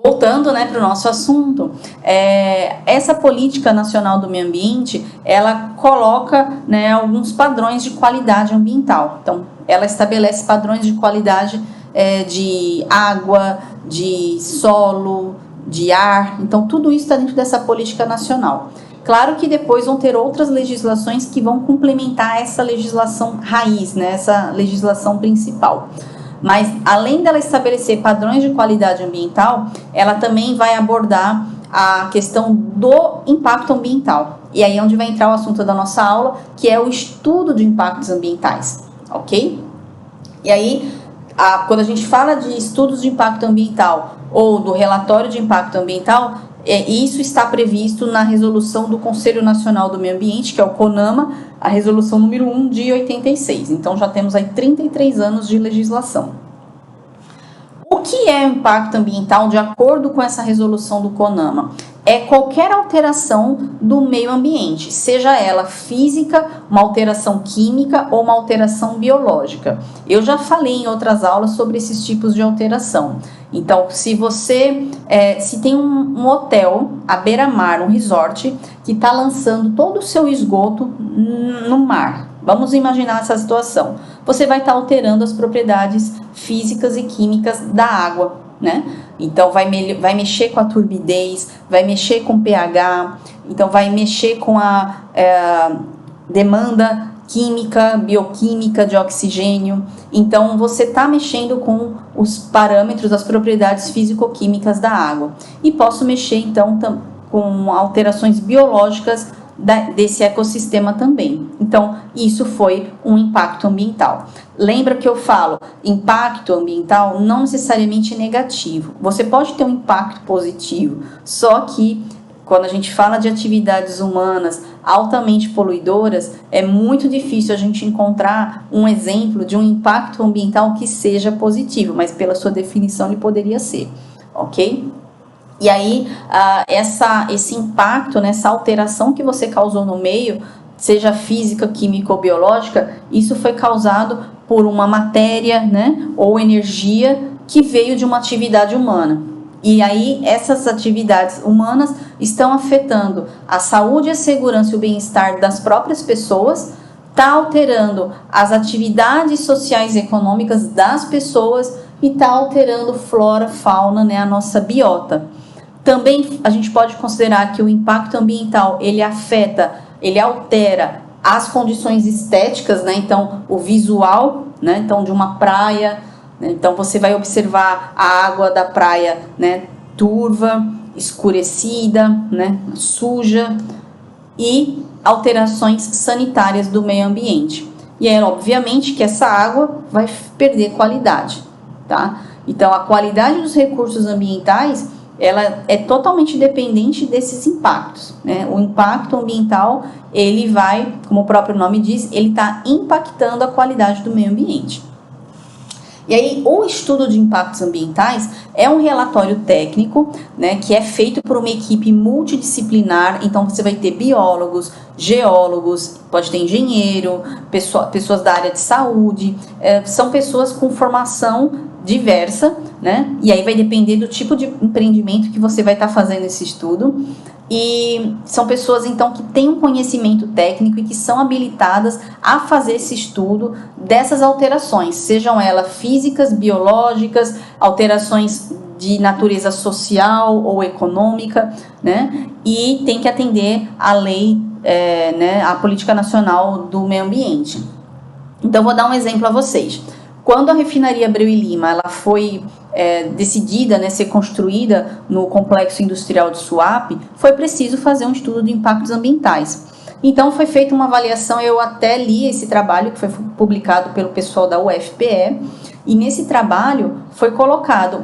Voltando, né, para o nosso assunto, essa política nacional do meio ambiente, ela coloca, né, alguns padrões de qualidade ambiental. Então, ela estabelece padrões de qualidade de água, de solo, de ar. Então, tudo isso está dentro dessa política nacional. Claro que depois vão ter outras legislações que vão complementar essa legislação raiz, né, essa legislação principal. Mas, além dela estabelecer padrões de qualidade ambiental, ela também vai abordar a questão do impacto ambiental. E aí é onde vai entrar o assunto da nossa aula, que é o estudo de impactos ambientais, ok? E aí, quando a gente fala de estudos de impacto ambiental ou do relatório de impacto ambiental, isso está previsto na resolução do Conselho Nacional do Meio Ambiente, que é o CONAMA, a resolução número 1 de 86. Então, já temos aí 33 anos de legislação. O que é o impacto ambiental de acordo com essa resolução do CONAMA? É qualquer alteração do meio ambiente, seja ela física, uma alteração química ou uma alteração biológica. Eu já falei em outras aulas sobre esses tipos de alteração. Então, se tem um hotel à beira-mar, um resort, que está lançando todo o seu esgoto no mar, vamos imaginar essa situação. Você vai estar alterando as propriedades físicas e químicas da água, né? Então, vai mexer com a turbidez, vai mexer com o pH, então vai mexer com a demanda química, bioquímica de oxigênio. Então, você está mexendo com os parâmetros, as propriedades físico-químicas da água. E posso mexer, então, com alterações biológicas desse ecossistema também. Então, isso foi um impacto ambiental. Lembra que eu falo, impacto ambiental não necessariamente negativo. Você pode ter um impacto positivo, só que quando a gente fala de atividades humanas altamente poluidoras, é muito difícil a gente encontrar um exemplo de um impacto ambiental que seja positivo, mas pela sua definição ele poderia ser, ok? E aí, esse impacto, essa alteração que você causou no meio, seja física, química ou biológica, isso foi causado por uma matéria, né, ou energia que veio de uma atividade humana. E aí, essas atividades humanas estão afetando a saúde, a segurança e o bem-estar das próprias pessoas, está alterando as atividades sociais e econômicas das pessoas e está alterando flora, fauna, né, a nossa biota. Também a gente pode considerar que o impacto ambiental, ele altera as condições estéticas, né? Então, o visual, né? Então, de uma praia, né? Então, você vai observar a água da praia, né? Turva, escurecida, né? Suja, e alterações sanitárias do meio ambiente. E é obviamente que essa água vai perder qualidade, tá? Então, a qualidade dos recursos ambientais, ela é totalmente dependente desses impactos, né? O impacto ambiental, ele vai, como o próprio nome diz, ele está impactando a qualidade do meio ambiente. E aí, o estudo de impactos ambientais é um relatório técnico, né, que é feito por uma equipe multidisciplinar. Então, você vai ter biólogos, geólogos, pode ter engenheiro, pessoas da área de saúde, são pessoas com formação diversa, né? E aí vai depender do tipo de empreendimento que você vai estar fazendo esse estudo. E são pessoas, então, que têm um conhecimento técnico e que são habilitadas a fazer esse estudo dessas alterações, sejam elas físicas, biológicas, alterações de natureza social ou econômica, né? E tem que atender à lei, né, à política nacional do meio ambiente. Então, vou dar um exemplo a vocês. Quando a refinaria Abreu e Lima ela foi decidida, né, ser construída no complexo industrial de Suape, foi preciso fazer um estudo de impactos ambientais. Então, foi feita uma avaliação, eu até li esse trabalho, que foi publicado pelo pessoal da UFPE, e nesse trabalho foi colocado,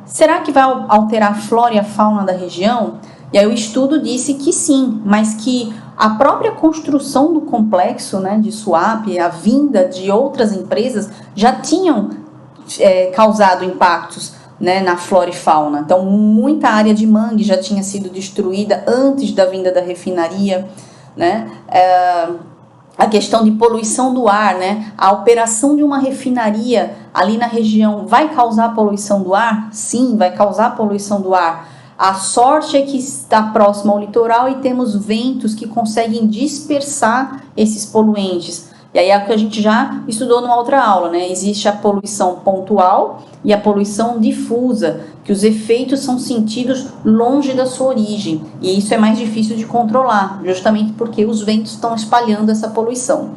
será que vai alterar a flora e a fauna da região? E aí o estudo disse que sim, mas que a própria construção do complexo, né, de Suape, a vinda de outras empresas, já tinham causado impactos, né, na flora e fauna. Então, muita área de mangue já tinha sido destruída antes da vinda da refinaria, né? a questão de poluição do ar, né? A operação de uma refinaria ali na região vai causar poluição do ar? Sim, vai causar poluição do ar. A sorte é que está próximo ao litoral e temos ventos que conseguem dispersar esses poluentes. E aí é o que a gente já estudou numa outra aula, né? Existe a poluição pontual e a poluição difusa, que os efeitos são sentidos longe da sua origem. E isso é mais difícil de controlar, justamente porque os ventos estão espalhando essa poluição.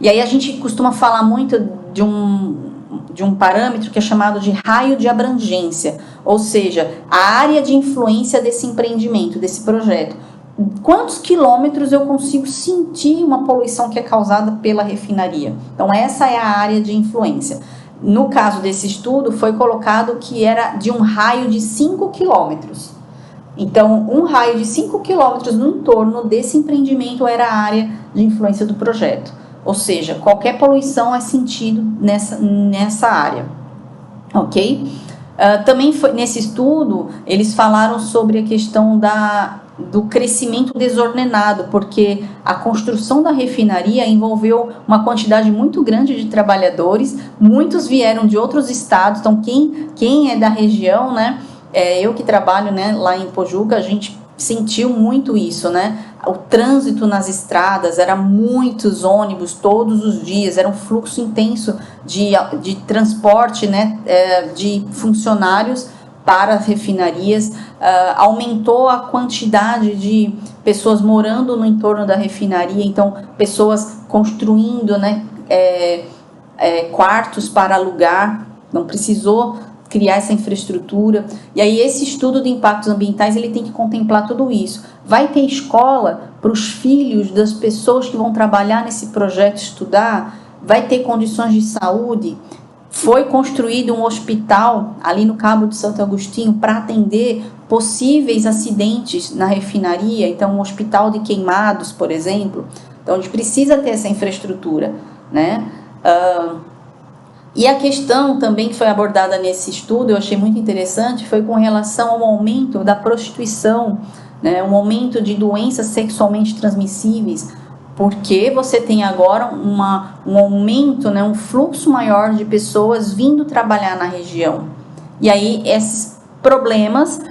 E aí a gente costuma falar muito de um parâmetro que é chamado de raio de abrangência, ou seja, a área de influência desse empreendimento, desse projeto. Quantos quilômetros eu consigo sentir uma poluição que é causada pela refinaria? Então, essa é a área de influência. No caso desse estudo, foi colocado que era de um raio de 5 quilômetros. Então, um raio de 5 quilômetros no entorno desse empreendimento era a área de influência do projeto. Ou seja, qualquer poluição é sentido nessa área. Ok? Também nesse estudo, eles falaram sobre a questão do crescimento desordenado, porque a construção da refinaria envolveu uma quantidade muito grande de trabalhadores, muitos vieram de outros estados, então quem é da região, né, eu que trabalho, né, lá em Pojuca, a gente sentiu muito isso, né, o trânsito nas estradas, eram muitos ônibus todos os dias, era um fluxo intenso de transporte, né, de funcionários para as refinarias, aumentou a quantidade de pessoas morando no entorno da refinaria, então pessoas construindo, né, quartos para alugar, não precisou criar essa infraestrutura. E aí esse estudo de impactos ambientais, ele tem que contemplar tudo isso. Vai ter escola para os filhos das pessoas que vão trabalhar nesse projeto estudar? Vai ter condições de saúde? Foi construído um hospital ali no Cabo de Santo Agostinho para atender possíveis acidentes na refinaria, então um hospital de queimados, por exemplo. Então a gente precisa ter essa infraestrutura, né? E a questão também que foi abordada nesse estudo, eu achei muito interessante, foi com relação ao aumento da prostituição, né? Um aumento de doenças sexualmente transmissíveis, porque você tem agora um aumento, né, um fluxo maior de pessoas vindo trabalhar na região. E aí esses problemas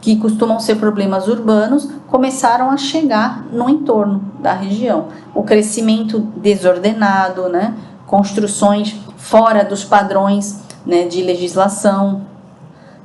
que costumam ser problemas urbanos começaram a chegar no entorno da região. O crescimento desordenado, né, construções fora dos padrões, né, de legislação.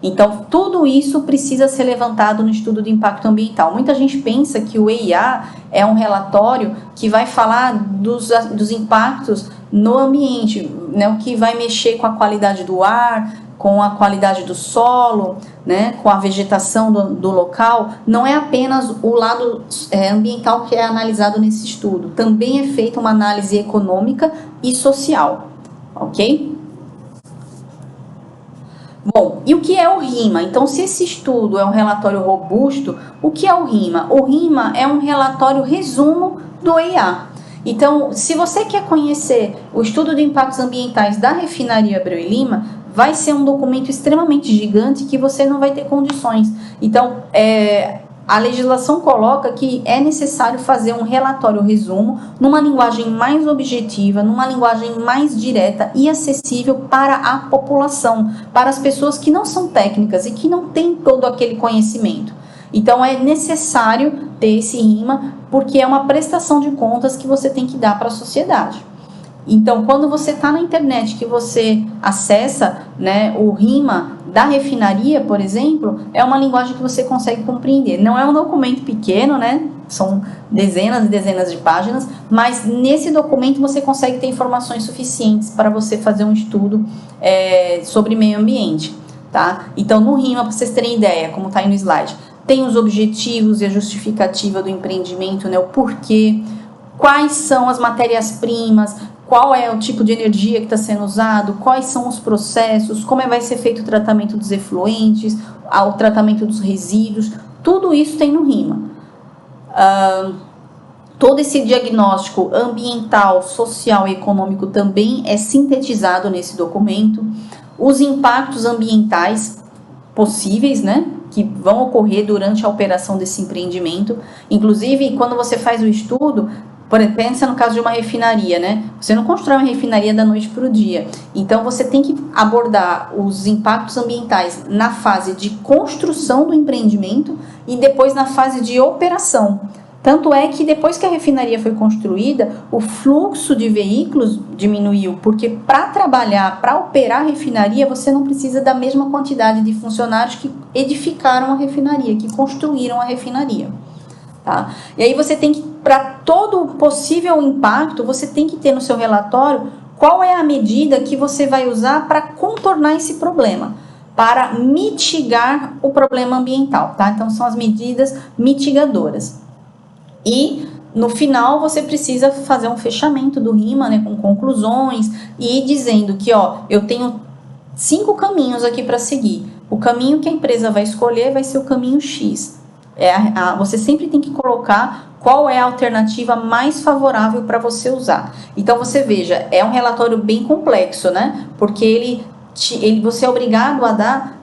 Então, tudo isso precisa ser levantado no estudo de impacto ambiental. Muita gente pensa que o EIA é um relatório que vai falar dos impactos no ambiente, né, o que vai mexer com a qualidade do ar, com a qualidade do solo, né, com a vegetação do local. Não é apenas o lado ambiental que é analisado nesse estudo. Também é feita uma análise econômica e social, ok? Bom, e o que é o RIMA? Então, se esse estudo é um relatório robusto, o que é o RIMA? O RIMA é um relatório resumo do EIA. Então, se você quer conhecer o estudo de impactos ambientais da refinaria Abreu e Lima, vai ser um documento extremamente gigante que você não vai ter condições. Então, a legislação coloca que é necessário fazer um relatório resumo numa linguagem mais objetiva, numa linguagem mais direta e acessível para a população, para as pessoas que não são técnicas e que não têm todo aquele conhecimento. Então, é necessário ter esse RIMA, porque é uma prestação de contas que você tem que dar para a sociedade. Então, quando você está na internet, que você acessa, né, o RIMA da refinaria, por exemplo, é uma linguagem que você consegue compreender. Não é um documento pequeno, né? São dezenas e dezenas de páginas, mas nesse documento você consegue ter informações suficientes para você fazer um estudo sobre meio ambiente, tá? Então, no RIMA, para vocês terem ideia, como está aí no slide, tem os objetivos e a justificativa do empreendimento, né? O porquê, quais são as matérias-primas, qual é o tipo de energia que está sendo usado, quais são os processos, como vai ser feito o tratamento dos efluentes, o tratamento dos resíduos, tudo isso tem no RIMA. Todo esse diagnóstico ambiental, social e econômico também é sintetizado nesse documento. Os impactos ambientais possíveis, né, que vão ocorrer durante a operação desse empreendimento. Inclusive, quando você faz o estudo, pensa no caso de uma refinaria, né? Você não constrói uma refinaria da noite para o dia. Então, você tem que abordar os impactos ambientais na fase de construção do empreendimento e depois na fase de operação. Tanto é que depois que a refinaria foi construída, o fluxo de veículos diminuiu, porque para trabalhar, para operar a refinaria, você não precisa da mesma quantidade de funcionários que edificaram a refinaria, que construíram a refinaria. Tá? E aí você tem que, para todo possível impacto, você tem que ter no seu relatório qual é a medida que você vai usar para contornar esse problema, para mitigar o problema ambiental. Tá? Então são as medidas mitigadoras. E no final você precisa fazer um fechamento do RIMA, né, com conclusões e dizendo que eu tenho 5 caminhos aqui para seguir. O caminho que a empresa vai escolher vai ser o caminho X. Você sempre tem que colocar qual é a alternativa mais favorável para você usar. Então você veja, é um relatório bem complexo, né? Porque você é obrigado a dar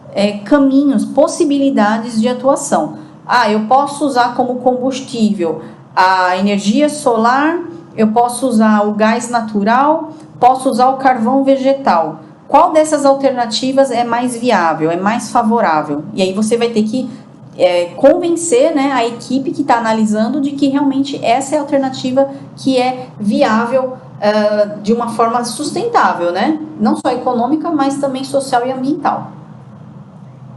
caminhos, possibilidades de atuação. Eu posso usar como combustível a energia solar, eu posso usar o gás natural, posso usar o carvão vegetal. Qual dessas alternativas é mais viável, é mais favorável? E aí você vai ter que convencer, né, a equipe que está analisando de que realmente essa é a alternativa que é viável de uma forma sustentável, né? Não só econômica, mas também social e ambiental.